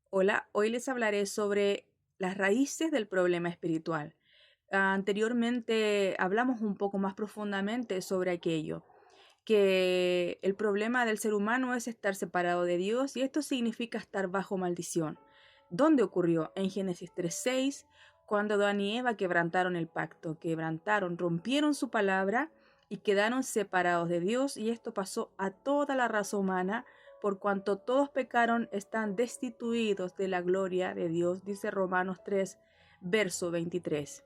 Hola, hoy les hablaré sobre las raíces del problema espiritual. Anteriormente hablamos un poco más profundamente sobre aquello, que el problema del ser humano es estar separado de Dios y esto significa estar bajo maldición. ¿Dónde ocurrió? En Génesis 3:6, cuando Adán y Eva quebrantaron el pacto, rompieron su palabra y quedaron separados de Dios, y esto pasó a toda la raza humana, por cuanto todos pecaron, están destituidos de la gloria de Dios, dice Romanos 3, verso 23.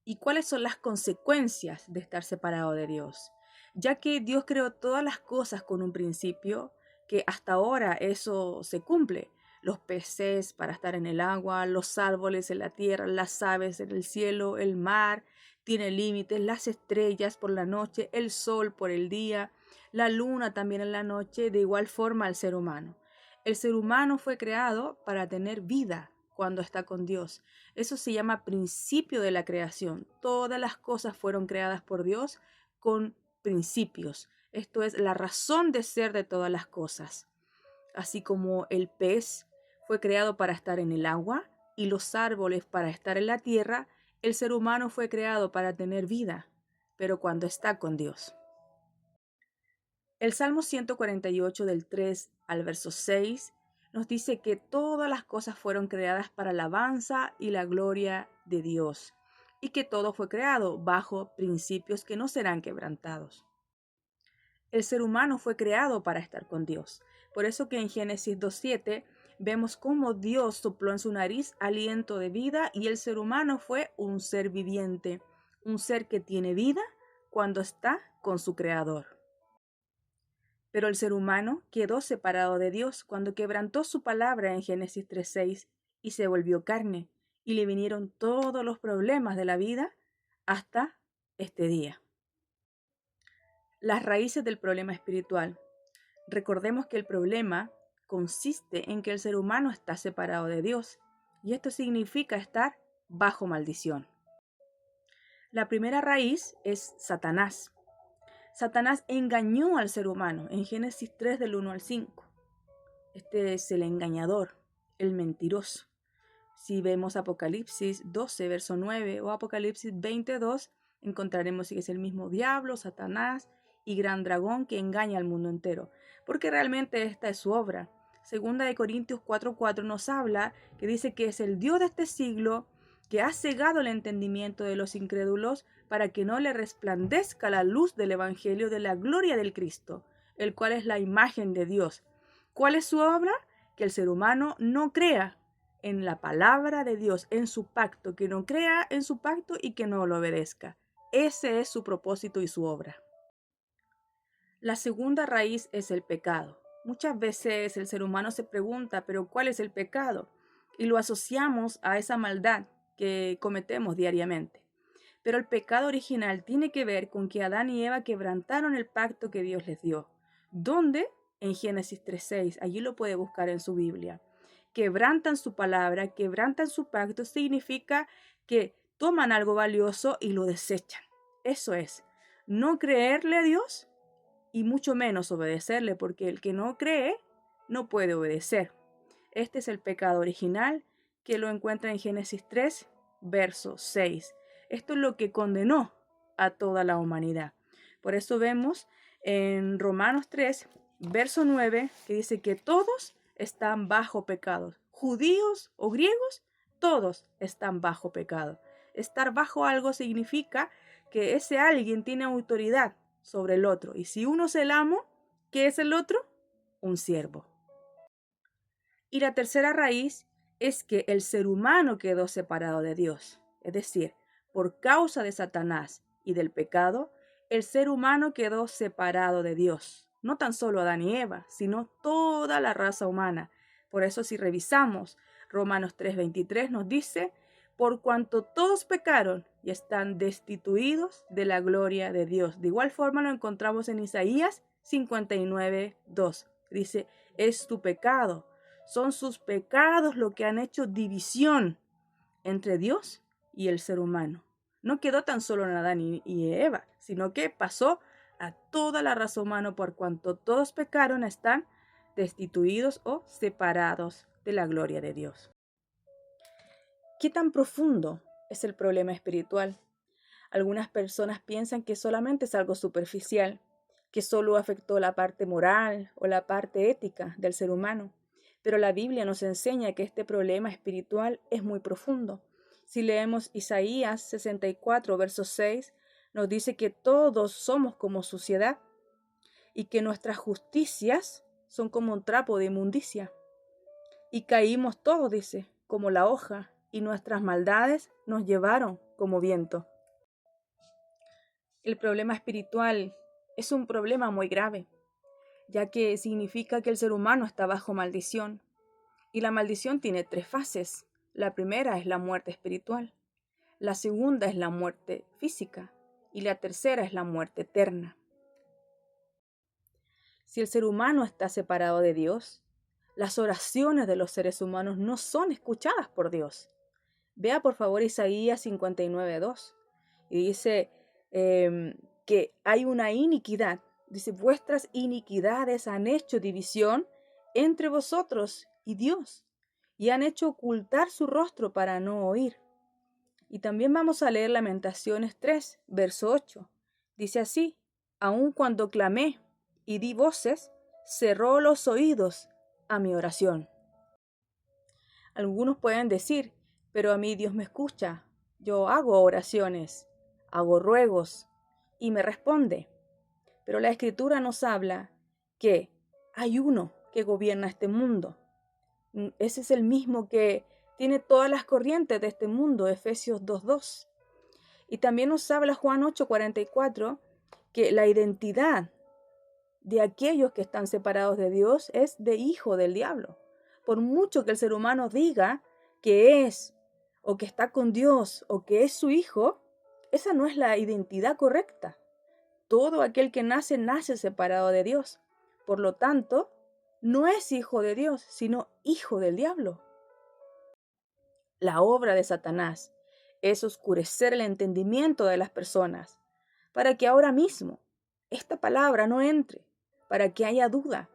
¿Y cuáles son las consecuencias de estar separado de Dios? Ya que Dios creó todas las cosas con un principio, que hasta ahora eso se cumple. Los peces para estar en el agua, los árboles en la tierra, las aves en el cielo, el mar tiene límites, las estrellas por la noche, el sol por el día, la luna también en la noche, de igual forma el ser humano. El ser humano fue creado para tener vida cuando está con Dios. Eso se llama principio de la creación. Todas las cosas fueron creadas por Dios con principios. Esto es la razón de ser de todas las cosas. Así como el pez fue creado para estar en el agua y los árboles para estar en la tierra, el ser humano fue creado para tener vida, pero cuando está con Dios. El Salmo 148 del 3 al verso 6 nos dice que todas las cosas fueron creadas para la alabanza y la gloria de Dios, y que todo fue creado bajo principios que no serán quebrantados. El ser humano fue creado para estar con Dios. Por eso que en Génesis 2:7 vemos cómo Dios sopló en su nariz aliento de vida, y el ser humano fue un ser viviente, un ser que tiene vida cuando está con su creador. Pero el ser humano quedó separado de Dios cuando quebrantó su palabra en Génesis 3:6 y se volvió carne, y le vinieron todos los problemas de la vida hasta este día. Las raíces del problema espiritual. Recordemos que el problema consiste en que el ser humano está separado de Dios, y esto significa estar bajo maldición. La primera raíz es Satanás. Satanás engañó al ser humano en Génesis 3 del 1 al 5. Este es el engañador, el mentiroso. Si vemos Apocalipsis 12, verso 9 o Apocalipsis 22, encontraremos que es el mismo diablo, Satanás y gran dragón que engaña al mundo entero, porque realmente esta es su obra. Segunda de Corintios 4:4 nos habla que dice que es el Dios de este siglo que ha cegado el entendimiento de los incrédulos para que no le resplandezca la luz del Evangelio de la gloria del Cristo, el cual es la imagen de Dios. ¿Cuál es su obra? Que el ser humano no crea en la palabra de Dios, en su pacto, que no crea en su pacto y que no lo obedezca. Ese es su propósito y su obra. La segunda raíz es el pecado. Muchas veces el ser humano se pregunta, pero ¿cuál es el pecado? Y lo asociamos a esa maldad que cometemos diariamente. Pero el pecado original tiene que ver con que Adán y Eva quebrantaron el pacto que Dios les dio. ¿Dónde? En Génesis 3:6. Allí lo puede buscar en su Biblia. Quebrantan su palabra, quebrantan su pacto, significa que toman algo valioso y lo desechan. Eso es, no creerle a Dios y mucho menos obedecerle, porque el que no cree no puede obedecer. Este es el pecado original, que lo encuentra en Génesis 3, verso 6. Esto es lo que condenó a toda la humanidad. Por eso vemos en Romanos 3, verso 9, que dice que todos están bajo pecado. Judíos o griegos, todos están bajo pecado. Estar bajo algo significa que ese alguien tiene autoridad sobre el otro. Y si uno es el amo, ¿qué es el otro? Un siervo. Y la tercera raíz es que el ser humano quedó separado de Dios. Es decir, por causa de Satanás y del pecado, el ser humano quedó separado de Dios. No tan solo Adán y Eva, sino toda la raza humana. Por eso si revisamos Romanos 3:23 nos dice, por cuanto todos pecaron y están destituidos de la gloria de Dios. De igual forma lo encontramos en Isaías 59:2. Dice, es tu pecado. Son sus pecados lo que han hecho división entre Dios y el ser humano. No quedó tan solo en Adán y Eva, sino que pasó a toda la raza humana, por cuanto todos pecaron, están destituidos o separados de la gloria de Dios. ¿Qué tan profundo es el problema espiritual? Algunas personas piensan que solamente es algo superficial, que solo afectó la parte moral o la parte ética del ser humano. Pero la Biblia nos enseña que este problema espiritual es muy profundo. Si leemos Isaías 64, verso 6, nos dice que todos somos como suciedad y que nuestras justicias son como un trapo de inmundicia. Y caímos todos, dice, como la hoja, y nuestras maldades nos llevaron como viento. El problema espiritual es un problema muy grave, ya que significa que el ser humano está bajo maldición. Y la maldición tiene 3 fases. La primera es la muerte espiritual, la segunda es la muerte física y la tercera es la muerte eterna. Si el ser humano está separado de Dios, las oraciones de los seres humanos no son escuchadas por Dios. Vea por favor Isaías 59:2 y dice que hay una iniquidad. Dice, vuestras iniquidades han hecho división entre vosotros y Dios, y han hecho ocultar su rostro para no oír. Y también vamos a leer Lamentaciones 3, verso 8. Dice así, aun cuando clamé y di voces, cerró los oídos a mi oración. Algunos pueden decir, pero a mí Dios me escucha. Yo hago oraciones, hago ruegos y me responde. Pero la Escritura nos habla que hay uno que gobierna este mundo. Ese es el mismo que tiene todas las corrientes de este mundo, Efesios 2:2. Y también nos habla Juan 8:44 que la identidad de aquellos que están separados de Dios es de hijo del diablo. Por mucho que el ser humano diga que es, o que está con Dios, o que es su hijo, esa no es la identidad correcta. Todo aquel que nace, nace separado de Dios. Por lo tanto, no es hijo de Dios, sino hijo del diablo. La obra de Satanás es oscurecer el entendimiento de las personas para que ahora mismo esta palabra no entre, para que haya duda,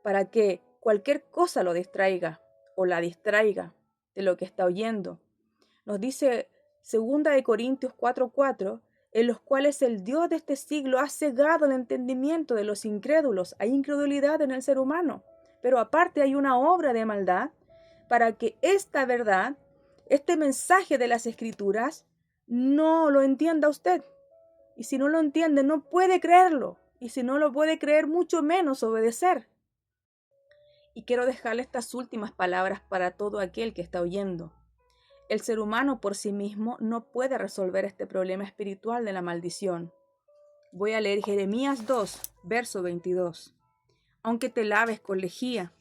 para que cualquier cosa lo distraiga o la distraiga de lo que está oyendo. Nos dice 2 Corintios 4:4, en los cuales el Dios de este siglo ha cegado el entendimiento de los incrédulos. Hay incredulidad en el ser humano, pero aparte hay una obra de maldad para que esta verdad, este mensaje de las Escrituras, no lo entienda usted. Y si no lo entiende, no puede creerlo. Y si no lo puede creer, mucho menos obedecer. Y quiero dejarle estas últimas palabras para todo aquel que está oyendo. El ser humano por sí mismo no puede resolver este problema espiritual de la maldición. Voy a leer Jeremías 2, verso 22. Aunque te laves con lejía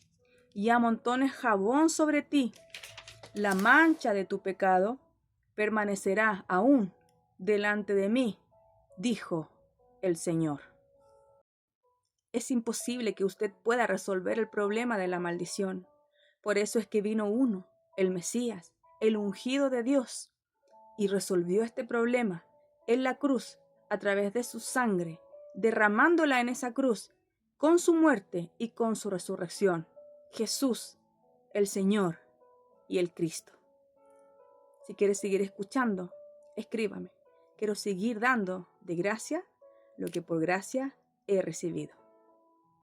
y amontones jabón sobre ti, la mancha de tu pecado permanecerá aún delante de mí, dijo el Señor. Es imposible que usted pueda resolver el problema de la maldición. Por eso es que vino uno, el Mesías, el ungido de Dios, y resolvió este problema en la cruz a través de su sangre, derramándola en esa cruz con su muerte y con su resurrección. Jesús, el Señor y el Cristo. Si quieres seguir escuchando, escríbame. Quiero seguir dando de gracia lo que por gracia he recibido.